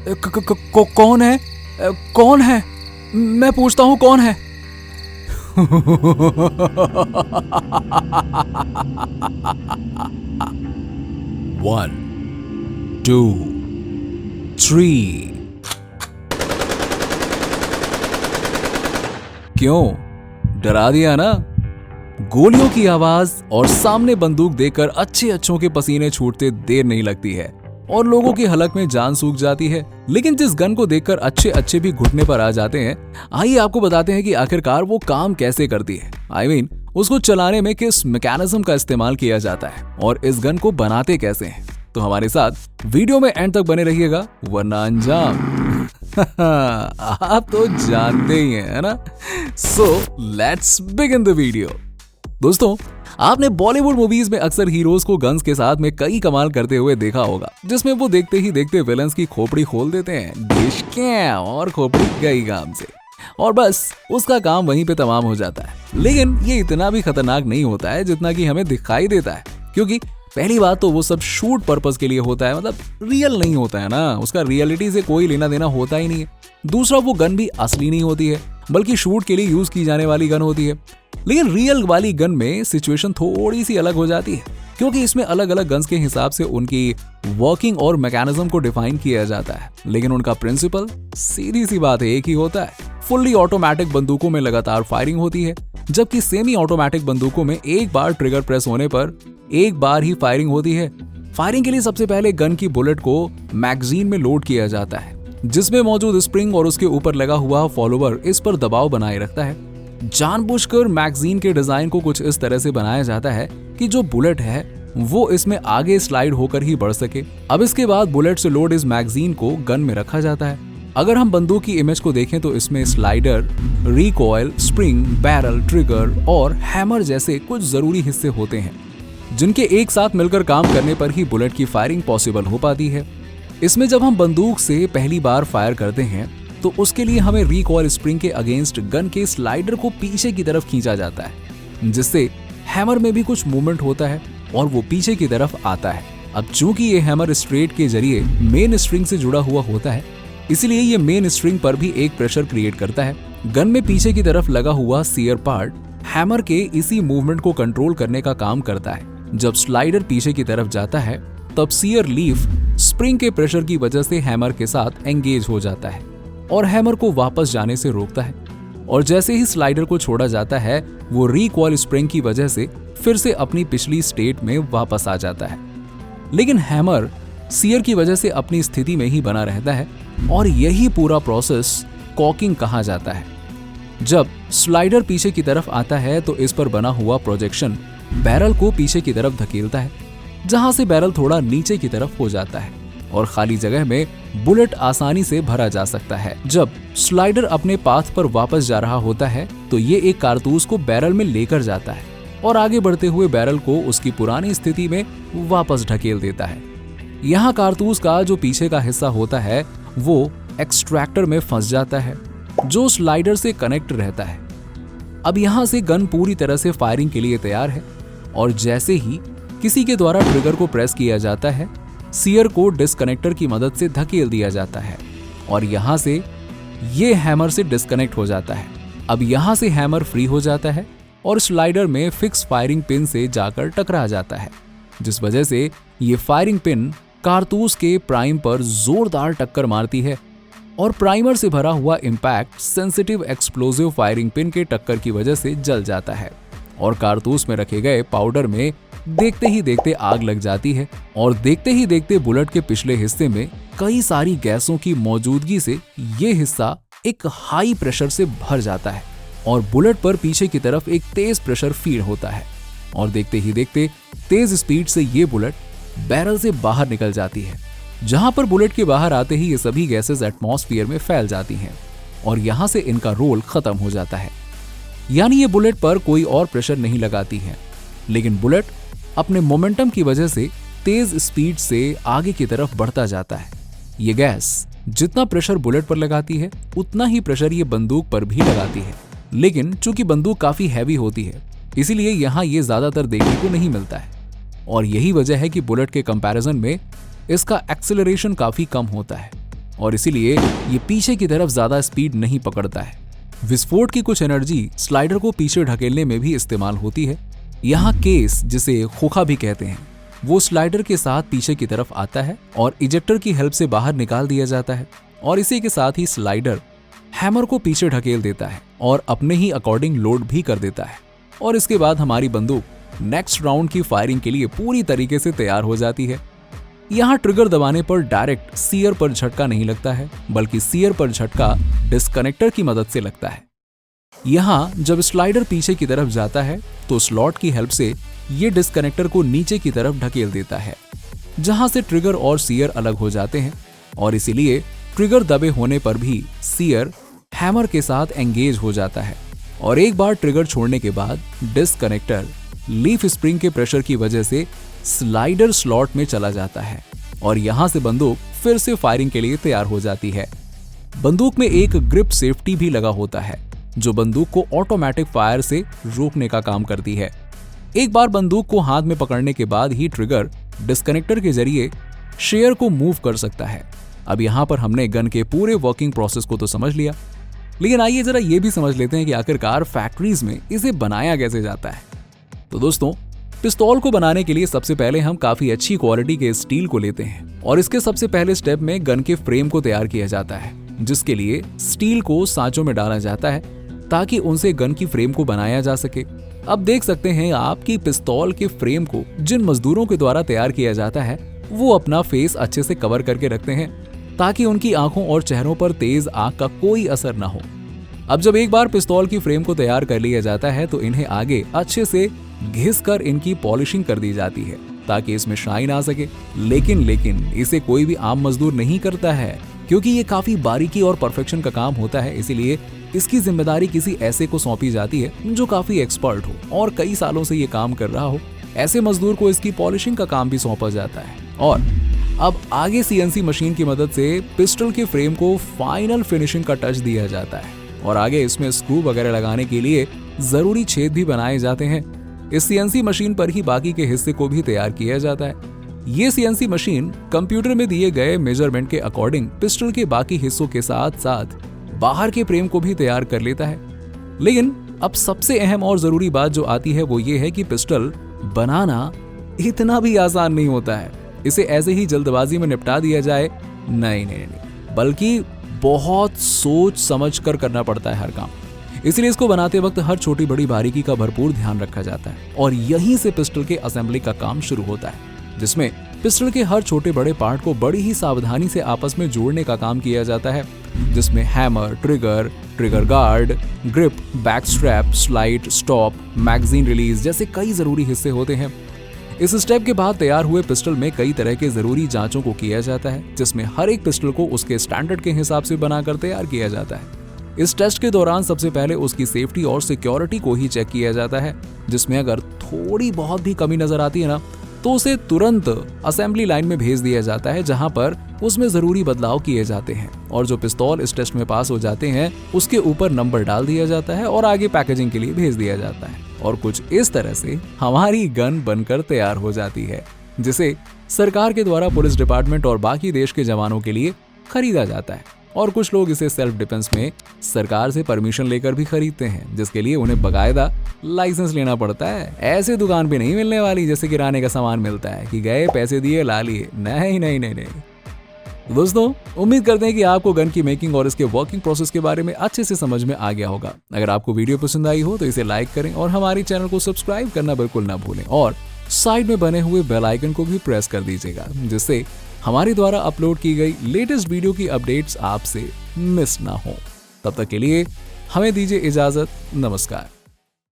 कौन है? कौन है? मैं पूछता हूँ कौन है? One, two, three. क्यों डरा दिया ना? गोलियों की आवाज और सामने बंदूक देखकर अच्छों के पसीने छूटते देर नहीं लगती है और लोगों की हलक में जान सूख जाती है। लेकिन जिस गन को देखकर अच्छे भी घुटने पर आ जाते हैं, आइए आपको बताते हैं कि आखिरकार वो काम कैसे करती है। I mean, उसको चलाने में किस मैकेनिज्म का इस्तेमाल किया जाता है और इस गन को बनाते कैसे हैं। तो हमारे साथ वीडियो में एंड तक बने रहिएगा, वरना अंजाम आप तो जानते ही हैं, है ना? So let's begin the video. दोस्तों, आपने बॉलीवुड मूवीज में अक्सर हीरोज को गन्स के साथ में कई कमाल करते हुए देखा होगा, जिसमें वो देखते ही देखते विलन्स की खोपड़ी खोल देते हैं, डिश क्या और खोपड़ी गई काम से, और बस उसका काम वहीं पे तमाम हो जाता है। लेकिन ये इतना भी खतरनाक नहीं होता है जितना कि हमें दिखाई देता है, क्योंकि पहली बात तो वो सब शूट पर्पस के लिए होता है, मतलब रियल नहीं होता है ना, उसका रियलिटी से कोई लेना देना होता ही नहीं है। दूसरा, वो गन भी असली नहीं होती है, बल्कि शूट के लिए यूज की जाने वाली गन होती है। लेकिन रियल वाली गन में सिचुएशन थोड़ी सी अलग हो जाती है, क्योंकि इसमें अलग अलग गन्स के हिसाब से उनकी वर्किंग और मैकेनिज्म को डिफाइन किया जाता है। लेकिन उनका प्रिंसिपल सीधी सी बात है, एक ही होता है। फुल्ली ऑटोमेटिक बंदूकों में लगातार फायरिंग होती है, जबकि सेमी ऑटोमेटिक बंदूकों में एक बार ट्रिगर प्रेस होने पर एक बार ही फायरिंग होती है। फायरिंग के लिए सबसे पहले गन की बुलेट को मैगजीन में लोड किया जाता है, जिसमें मौजूद स्प्रिंग और उसके ऊपर लगा हुआ फॉलोवर इस पर दबाव बनाए रखता है। जानबूझकर मैगजीन के डिजाइन को कुछ इस तरह से बनाया जाता है कि जो बुलेट है वो इसमें आगे स्लाइड होकर ही बढ़ सके। अब इसके बाद बुलेट से लोड इस मैगजीन को गन में रखा जाता है। अगर हम बंदूक की इमेज को देखें तो इसमें slider, recoil, spring, barrel, trigger और हैमर जैसे कुछ जरूरी हिस्से होते हैं, जिनके एक साथ मिलकर काम करने पर ही बुलेट की फायरिंग पॉसिबल हो पाती है। इसमें जब हम बंदूक से पहली बार फायर करते हैं तो उसके लिए हमें रिकॉइल स्प्रिंग के अगेंस्ट गन के स्लाइडर को पीछे की तरफ खींचा जाता है, जिससे हैमर में भी कुछ मूवमेंट होता है और वो पीछे की तरफ आता है। अब चूंकि ये हैमर स्ट्रेट के जरिए मेन स्ट्रिंग से जुड़ा हुआ होता है, इसलिए ये मेन स्ट्रिंग पर भी एक प्रेशर क्रिएट करता है। गन में पीछे की तरफ लगा हुआ सीयर पार्ट हैमर के इसी मूवमेंट को कंट्रोल करने का काम करता है। जब स्लाइडर पीछे की तरफ जाता है तब सीयर लीफ स्प्रिंग के प्रेशर की वजह से हैमर के साथ एंगेज हो जाता है और हैमर को वापस जाने से रोकता है। और जैसे ही स्लाइडर को छोड़ा जाता है, वो रिकॉइल स्प्रिंग की वजह से फिर से अपनी पिछली स्टेट में वापस आ जाता है। लेकिन हैमर सीयर की वजह से अपनी स्थिति में ही बना रहता है और यही पूरा प्रोसेस कॉकिंग कहा जाता है। जब स्लाइडर पीछे की तरफ आता है तो इस पर बना हुआ प्रोजेक्शन बैरल को पीछे की तरफ धकेलता है, जहां से बैरल थोड़ा नीचे की तरफ हो जाता है और खाली जगह में बुलेट आसानी से भरा जा सकता है। जब स्लाइडर अपने पाथ पर वापस जा रहा होता है तो ये एक कारतूस को बैरल में लेकर जाता है और आगे बढ़ते हुए बैरल को उसकी पुरानी स्थिति में वापस ढकेल देता है। यहाँ कारतूस का जो पीछे का हिस्सा होता है वो एक्सट्रैक्टर में फंस जाता है, जो स्लाइडर से कनेक्ट रहता है। अब यहाँ से गन पूरी तरह से फायरिंग के लिए तैयार है और जैसे ही किसी के द्वारा ट्रिगर को प्रेस किया जाता है, सीयर को डिस्कनेक्टर की मदद से धकेल दिया जाता है और यहाँ से ये हैमर से डिस्कनेक्ट हो जाता है। अब यहाँ से हैमर फ्री हो जाता है और स्लाइडर में फिक्स फायरिंग पिन से जाकर टकरा जाता है, जिस वजह से ये फायरिंग पिन कारतूस के प्राइम पर जोरदार टक्कर मारती है और प्राइमर से भरा हुआ impact sensitive explosive firing pin के टक्कर की वजह से जल जाता है और कारतूस में रखे गए पाउडर में देखते ही देखते आग लग जाती है और देखते ही देखते बुलेट के पिछले हिस्से में कई सारी गैसों की मौजूदगी से ये हिस्सा एक हाई प्रेशर से भर जाता है और बुलेट पर पीछे की तरफ एक तेज प्रेशर फीड होता है और देखते ही देखते तेज स्पीड से ये बुलेट बैरल से बाहर निकल जाती है, जहां पर बुलेट के बाहर आते ही ये सभी गैसेस एटमॉस्फेयर में फैल जाती हैं और यहां से इनका रोल खत्म हो जाता है। यानी ये बुलेट पर कोई और प्रेशर नहीं लगाती है, लेकिन बुलेट अपने मोमेंटम की वजह से तेज स्पीड से आगे की तरफ बढ़ता जाता है। ये गैस जितना प्रेशर बुलेट पर लगाती है उतना ही प्रेशर ये बंदूक पर भी लगाती है, लेकिन चूंकि बंदूक काफी हैवी होती है इसीलिए यहाँ ये ज्यादातर देखने को नहीं मिलता है और यही वजह है कि बुलेट के कंपैरिजन में इसका एक्सेलरेशन काफी कम होता है। और इसीलिए ये पीछे की तरफ ज्यादा स्पीड नहीं पकड़ता है। विस्फोट की कुछ एनर्जी स्लाइडर को पीछे ढकेलने में भी इस्तेमाल होती है। यहाँ केस, जिसे खोखा भी कहते हैं, वो स्लाइडर के साथ पीछे की तरफ आता है और इजेक्टर की हेल्प से बाहर निकाल दिया जाता है और इसी के साथ ही स्लाइडर हैमर को पीछे ढकेल देता है और अपने ही अकॉर्डिंग लोड भी कर देता है। और इसके बाद हमारी बंदूक नेक्स्ट राउंड की फायरिंग के लिए पूरी तरीके से तैयार हो जाती है। यहाँ ट्रिगर दबाने पर डायरेक्ट सीयर पर झटका नहीं लगता है, बल्कि सीयर पर झटका डिस्कनेक्टर की मदद से लगता है। यहाँ जब स्लाइडर पीछे की तरफ जाता है तो स्लॉट की हेल्प से ये डिस्कनेक्टर को नीचे की तरफ ढकेल देता है, जहां से ट्रिगर और सीयर अलग हो जाते हैं और इसीलिए ट्रिगर दबे होने पर भी सीयर हैमर के साथ एंगेज हो जाता है। और एक बार ट्रिगर छोड़ने के बाद डिस्कनेक्टर लीफ स्प्रिंग के प्रेशर की वजह से स्लाइडर स्लॉट में चला जाता है और यहां से बंदूक फिर से फायरिंग के लिए तैयार हो जाती है। बंदूक में एक ग्रिप सेफ्टी भी लगा होता है जो बंदूक को ऑटोमेटिक फायर से रोकने का काम करती है। एक बार बंदूक को हाथ में पकड़ने के बाद ही ट्रिगर डिस्कनेक्टर के जरिए शेयर को मूव कर सकता है। अब यहाँ पर हमने गन के पूरे वर्किंग प्रोसेस को तो समझ लिया, लेकिन आइए जरा ये भी समझ लेते हैं कि आखिरकार फैक्ट्रीज में इसे बनाया कैसे जाता है। तो दोस्तों, पिस्तौल को बनाने के लिए सबसे पहले हम काफी अच्छी क्वालिटी के स्टील को लेते हैं और इसके सबसे पहले स्टेप में गन के फ्रेम को तैयार किया जाता है, जिसके लिए स्टील को सांचों में डाला जाता है ताकि उनसे गन की फ्रेम को बनाया जा सके। अब देख सकते हैं आपकी पिस्तौल के फ्रेम को जिन मजदूरों के द्वारा तैयार किया जाता है वो अपना फेस अच्छे से कवर करके रखते हैं ताकि उनकी आंखों और चेहरों पर तेज आग का कोई असर न हो। अब जब एक बार पिस्तौल की फ्रेम को तैयार कर लिया जाता है तो इन्हें आगे अच्छे से घिस कर इनकी पॉलिशिंग कर दी जाती है ताकि इसमें शाइन आ सके। लेकिन इसे कोई भी आम मजदूर नहीं करता है, क्योंकि ये काफी बारीकी और परफेक्शन का काम होता है। इसीलिए इसकी जिम्मेदारी किसी ऐसे को सौंपी जाती है जो काफी एक्सपर्ट हो और कई सालों से ये काम कर रहा हो। ऐसे मजदूर को इसकी पॉलिशिंग का काम भी सौंपा जाता है और अब आगे सीएनसी मशीन की मदद से पिस्टल के फ्रेम को फाइनल फिनिशिंग का टच दिया जाता है और आगे इसमें स्क्रू वगैरह लगाने के लिए जरूरी छेद भी बनाए जाते हैं। इस सीएनसी मशीन पर ही बाकी के हिस्से को भी तैयार किया जाता है। ये सीएनसी मशीन कंप्यूटर में दिए गए मेजरमेंट के अकॉर्डिंग पिस्टल के बाकी हिस्सों के साथ साथ बाहर के फ्रेम को भी तैयार कर लेता है। लेकिन अब सबसे अहम और जरूरी बात जो आती है वो ये है कि पिस्टल बनाना इतना भी आसान नहीं होता है। इसे ऐसे ही जल्दबाजी में निपटा दिया जाए नहीं, बल्कि बहुत सोच समझ कर करना पड़ता है हर काम। इसलिए इसको बनाते वक्त हर छोटी बड़ी बारीकी का भरपूर ध्यान रखा जाता है और यहीं से पिस्टल के असेंबली का काम शुरू होता है, जिसमें पिस्टल के हर छोटे बड़े पार्ट को बड़ी ही सावधानी से आपस में जोड़ने का काम किया जाता है, जिसमें hammer, trigger guard, grip, back strap, slide, stop, magazine release जैसे कई जरूरी हिस्से होते हैं। इस स्टेप के बाद तैयार हुए पिस्टल में कई तरह के जरूरी जांचों को किया जाता है, जिसमें हर एक पिस्टल को उसके स्टैंडर्ड के हिसाब से बनाकर तैयार किया जाता है। इस टेस्ट के दौरान सबसे पहले उसकी सेफ्टी और सिक्योरिटी को ही चेक किया जाता है, जिसमें अगर थोड़ी बहुत भी कमी नजर आती है ना तो उसे तुरंत असेंबली लाइन में भेज दिया जाता है, जहां पर उसमें जरूरी बदलाव किए जाते हैं और जो पिस्तौल इस टेस्ट में पास हो जाते हैं उसके ऊपर नंबर डाल दिया जाता है और आगे पैकेजिंग के लिए भेज दिया जाता है और कुछ इस तरह से हमारी गन बनकर तैयार हो जाती है, जिसे सरकार के द्वारा पुलिस डिपार्टमेंट और बाकी देश के जवानों के लिए खरीदा जाता है। और कुछ लोग इसे सेल्फ डिफेंस में सरकार से परमिशन लेकर भी खरीदते हैं, जिसके लिए उन्हें बकायदा लाइसेंस लेना पड़ता है। ऐसे दुकान पे नहीं मिलने वाली जैसे किराने का सामान मिलता है कि गए पैसे दिए ला लिए। नहीं। दोस्तों, उम्मीद करते हैं कि आपको गन की मेकिंग और इसके वर्किंग प्रोसेस के बारे में अच्छे से समझ में आ गया होगा। अगर आपको वीडियो पसंद आई हो तो इसे लाइक करें और हमारे चैनल को सब्सक्राइब करना बिल्कुल ना भूलें और साइड में बने हुए बेल आइकन को भी प्रेस कर दीजिएगा, जिससे हमारे द्वारा अपलोड की गई लेटेस्ट वीडियो की अपडेट्स आपसे मिस ना हो। तब तक के लिए हमें दीजिए इजाजत। नमस्कार।